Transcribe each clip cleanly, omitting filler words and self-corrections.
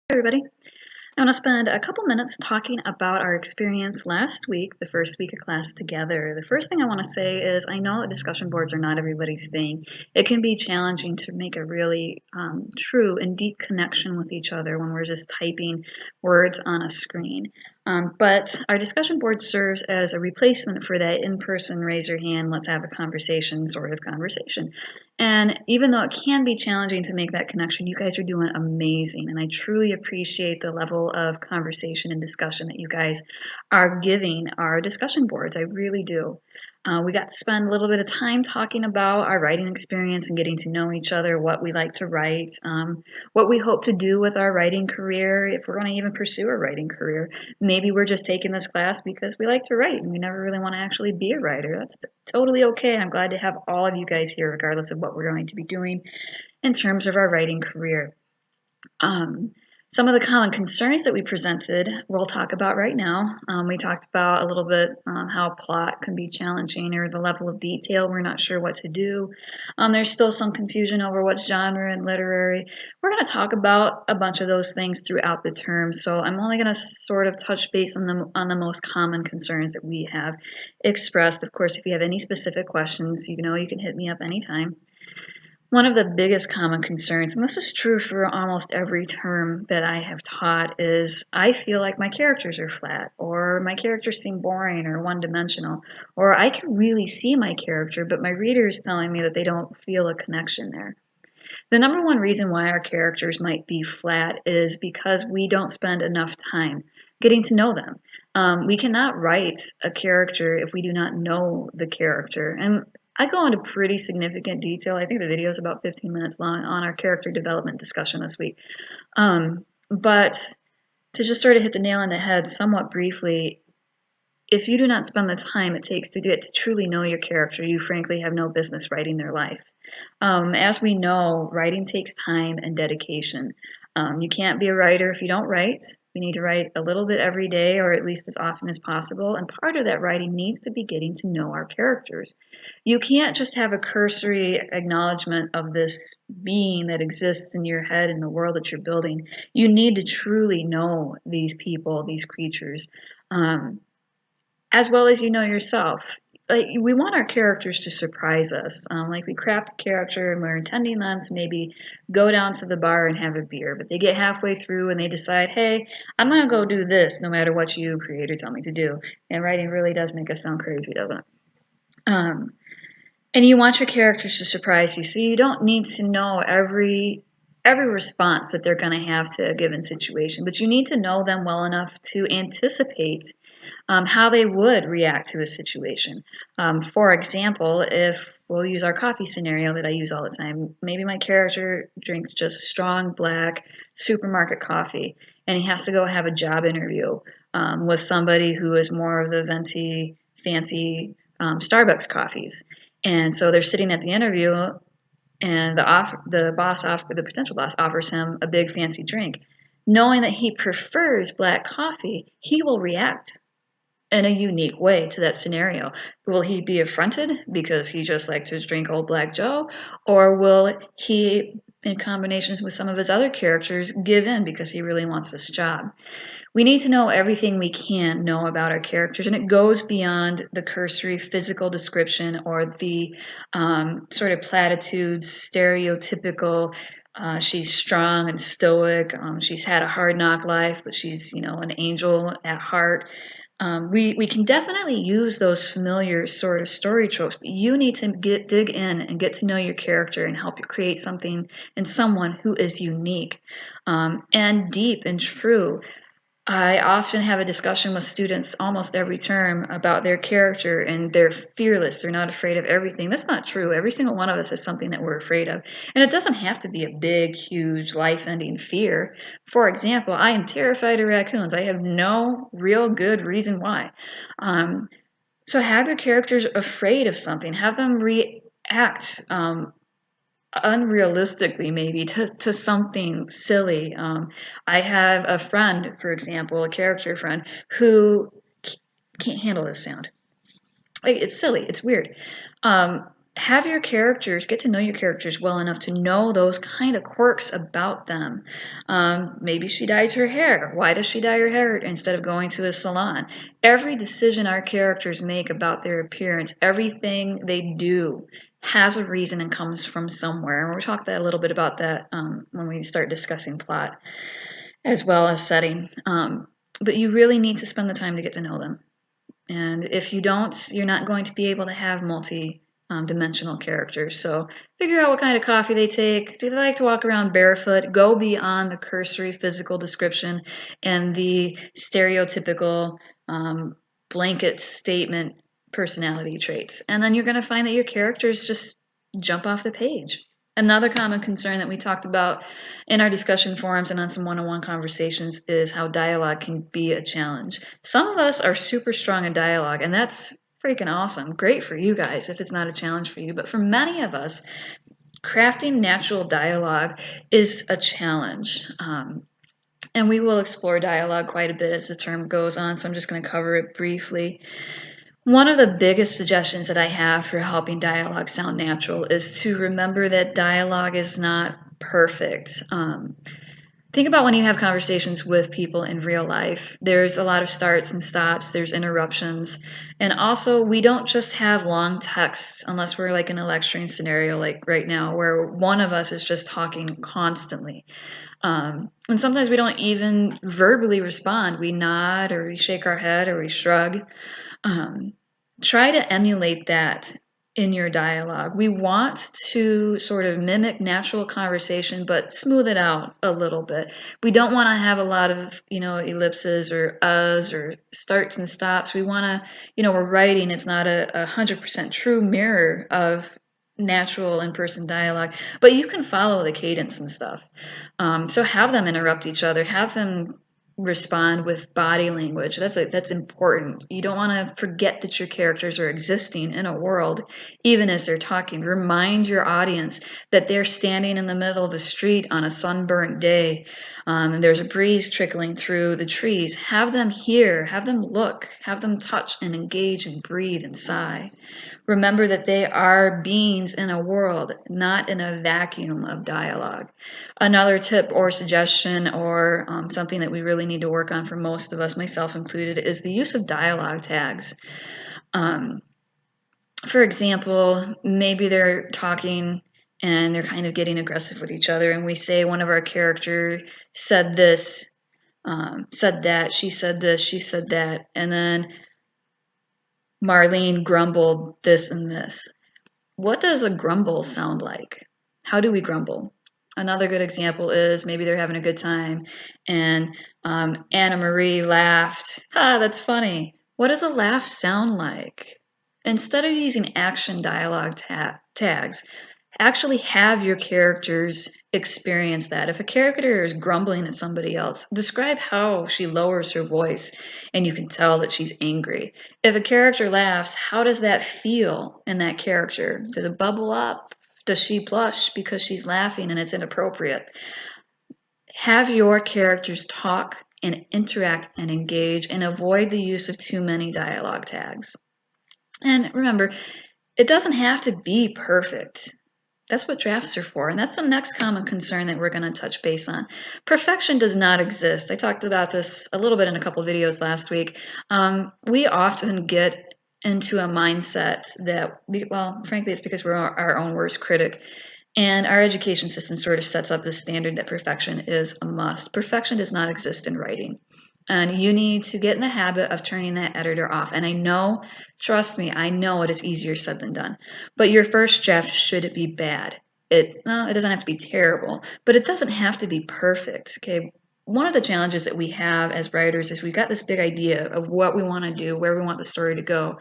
Everybody. I want to spend a couple minutes talking about our experience last week, the first week of class together. The first thing I want to say is I know that discussion boards are not everybody's thing. It can be challenging to make a really true and deep connection with each other when we're just typing words on a screen. But our discussion board serves as a replacement for that in-person raise your hand, let's have a conversation sort of conversation. And even though it can be challenging to make that connection, you guys are doing amazing. And I truly appreciate the level of conversation and discussion that you guys are giving our discussion boards. I really do. We got to spend a little bit of time talking about our writing experience and getting to know each other, what we like to write, what we hope to do with our writing career, if we're going to even pursue a writing career. Maybe we're just taking this class because we like to write and we never really want to actually be a writer. That's totally okay. I'm glad to have all of you guys here, regardless of what we're going to be doing in terms of our writing career. Some of the common concerns that we presented, we'll talk about right now. We talked about a little bit how plot can be challenging or the level of detail. We're not sure what to do. There's still some confusion over what's genre and literary. We're going to talk about a bunch of those things throughout the term, so I'm only going to sort of touch base on the most common concerns that we have expressed. Of course, if you have any specific questions, you can hit me up anytime. One of the biggest common concerns, and this is true for almost every term that I have taught, is I feel like my characters are flat, or my characters seem boring or one-dimensional, or I can really see my character, but my reader is telling me that they don't feel a connection there. The number one reason why our characters might be flat is because we don't spend enough time getting to know them. We cannot write a character if we do not know the character. And I go into pretty significant detail. I think the video is about 15 minutes long on our character development discussion this week. But to just sort of hit the nail on the head somewhat briefly, if you do not spend the time it takes to get to truly know your character, you frankly have no business writing their life. As we know, writing takes time and dedication. You can't be a writer if you don't write. We need to write a little bit every day, or at least as often as possible. And part of that writing needs to be getting to know our characters. You can't just have a cursory acknowledgement of this being that exists in your head and the world that you're building. You need to truly know these people, these creatures, as well as you know yourself. Like, we want our characters to surprise us. Like, we craft a character and we're intending them to maybe go down to the bar and have a beer, but they get halfway through and they decide, hey, I'm going to go do this no matter what you, creator, tell me to do. And writing really does make us sound crazy, doesn't it? And you want your characters to surprise you, so you don't need to know every response that they're going to have to a given situation, but you need to know them well enough to anticipate how they would react to a situation. For example, if we'll use our coffee scenario that I use all the time, maybe my character drinks just strong black supermarket coffee, and he has to go have a job interview with somebody who is more of the venti, fancy Starbucks coffees. And so they're sitting at the interview, and the potential boss offers him a big fancy drink. Knowing that he prefers black coffee, he will react in a unique way to that scenario. Will he be affronted because he just likes to drink old black Joe? Or will he, in combinations with some of his other characters, give in because he really wants this job? We need to know everything we can know about our characters, and it goes beyond the cursory physical description or the sort of platitudes, stereotypical, she's strong and stoic, she's had a hard knock life, but she's, an angel at heart. We can definitely use those familiar sort of story tropes, but you need to dig in and get to know your character and help you create something in someone who is unique and deep and true. I often have a discussion with students almost every term about their character, and they're fearless. They're not afraid of everything. That's not true. Every single one of us has something that we're afraid of. And it doesn't have to be a big, huge, life-ending fear. For example, I am terrified of raccoons. I have no real good reason why. So have your characters afraid of something. Have them react unrealistically, maybe, to something silly. I have a friend, for example, a character friend, who can't handle this sound. Like, it's silly, it's weird. have your characters, get to know your characters well enough to know those kind of quirks about them. Maybe she dyes her hair. Why does she dye her hair instead of going to a salon? Every decision our characters make about their appearance, everything they do, has a reason and comes from somewhere. And we'll talk a little bit about that when we start discussing plot as well as setting. But you really need to spend the time to get to know them. And if you don't, you're not going to be able to have dimensional characters. So figure out what kind of coffee they take. Do they like to walk around barefoot? Go beyond the cursory physical description and the stereotypical blanket statement personality traits. And then you're going to find that your characters just jump off the page. Another common concern that we talked about in our discussion forums and on some one-on-one conversations is how dialogue can be a challenge. Some of us are super strong in dialogue, and that's freaking awesome. Great for you guys if it's not a challenge for you. But for many of us, crafting natural dialogue is a challenge. And we will explore dialogue quite a bit as the term goes on, so I'm just going to cover it briefly. One of the biggest suggestions that I have for helping dialogue sound natural is to remember that dialogue is not perfect. Think about when you have conversations with people in real life. There's a lot of starts and stops, there's interruptions, and also we don't just have long texts unless we're like in a lecturing scenario like right now where one of us is just talking constantly. And sometimes we don't even verbally respond. We nod or we shake our head or we shrug. Try to emulate that in your dialogue. We want to sort of mimic natural conversation, but smooth it out a little bit. We don't want to have a lot of, ellipses or uhs or starts and stops. We want to, we're writing. It's not a 100% true mirror of natural in-person dialogue, but you can follow the cadence and stuff. So have them interrupt each other. Have them respond with body language. That's important. You don't want to forget that your characters are existing in a world even as they're talking. Remind your audience that they're standing in the middle of the street on a sunburnt day. And there's a breeze trickling through the trees. Have them hear, have them look, have them touch and engage and breathe and sigh. Remember that they are beings in a world, not in a vacuum of dialogue. Another tip or suggestion or something that we really need to work on for most of us, myself included, is the use of dialogue tags. For example, maybe they're talking and they're kind of getting aggressive with each other, and we say one of our characters said this, said that, she said this, she said that, and then Marlene grumbled this and this. What does a grumble sound like? How do we grumble? Another good example is maybe they're having a good time and Anna Marie laughed. That's funny. What does a laugh sound like? Instead of using action dialogue tags, actually have your characters experience that. If a character is grumbling at somebody else, describe how she lowers her voice and you can tell that she's angry. If a character laughs, how does that feel in that character? Does it bubble up? Does she blush because she's laughing and it's inappropriate? Have your characters talk and interact and engage and avoid the use of too many dialogue tags. And remember, it doesn't have to be perfect. That's what drafts are for. And that's the next common concern that we're going to touch base on. Perfection does not exist. I talked about this a little bit in a couple of videos last week. We often get into a mindset that, frankly, it's because we're our own worst critic. And our education system sort of sets up this standard that perfection is a must. Perfection does not exist in writing. And you need to get in the habit of turning that editor off. And I know, trust me, I know it is easier said than done. But your first draft should be bad. It doesn't have to be terrible, but it doesn't have to be perfect. Okay. One of the challenges that we have as writers is we've got this big idea of what we want to do, where we want the story to go.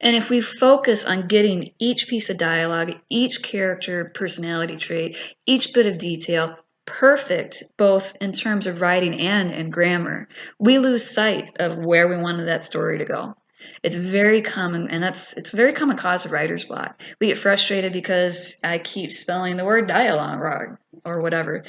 And if we focus on getting each piece of dialogue, each character personality trait, each bit of detail perfect, both in terms of writing and in grammar, we lose sight of where we wanted that story to go. It's very common, and it's a very common cause of writer's block. We get frustrated because I keep spelling the word dialogue wrong or whatever.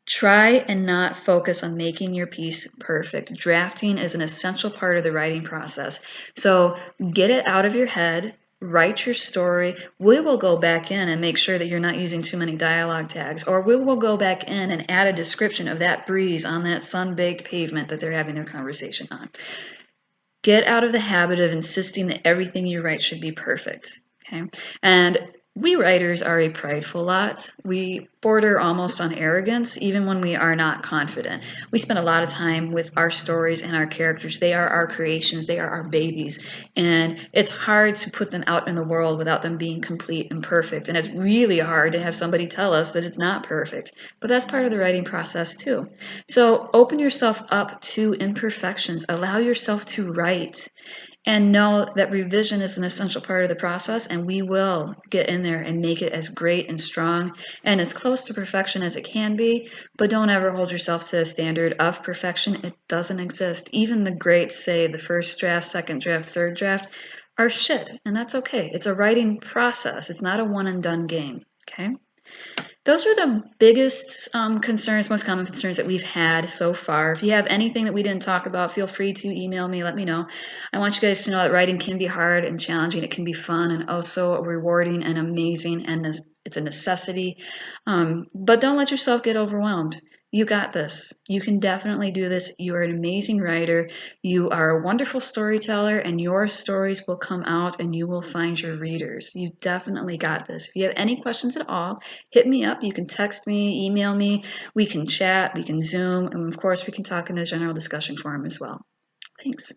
Try and not focus on making your piece perfect. Drafting is an essential part of the writing process. So get it out of your head, write your story. We will go back in and make sure that you're not using too many dialogue tags, or we will go back in and add a description of that breeze on that sun-baked pavement that they're having their conversation on. Get out of the habit of insisting that everything you write should be perfect, okay? And we writers are a prideful lot. We border almost on arrogance, even when we are not confident. We spend a lot of time with our stories and our characters. They are our creations, they are our babies. And it's hard to put them out in the world without them being complete and perfect. And it's really hard to have somebody tell us that it's not perfect. But that's part of the writing process too. So open yourself up to imperfections. Allow yourself to write. And know that revision is an essential part of the process, and we will get in there and make it as great and strong and as close to perfection as it can be. But don't ever hold yourself to a standard of perfection. It doesn't exist. Even the greats say the first draft, second draft, third draft are shit, and that's okay. It's a writing process. It's not a one and done game, okay? Those are the biggest concerns, most common concerns that we've had so far. If you have anything that we didn't talk about, feel free to email me, let me know. I want you guys to know that writing can be hard and challenging. It can be fun and also rewarding and amazing, and it's a necessity. But don't let yourself get overwhelmed. You got this. You can definitely do this. You are an amazing writer. You are a wonderful storyteller, and your stories will come out and you will find your readers. You definitely got this. If you have any questions at all, hit me up. You can text me, email me. We can chat, we can Zoom, and of course, we can talk in the general discussion forum as well. Thanks.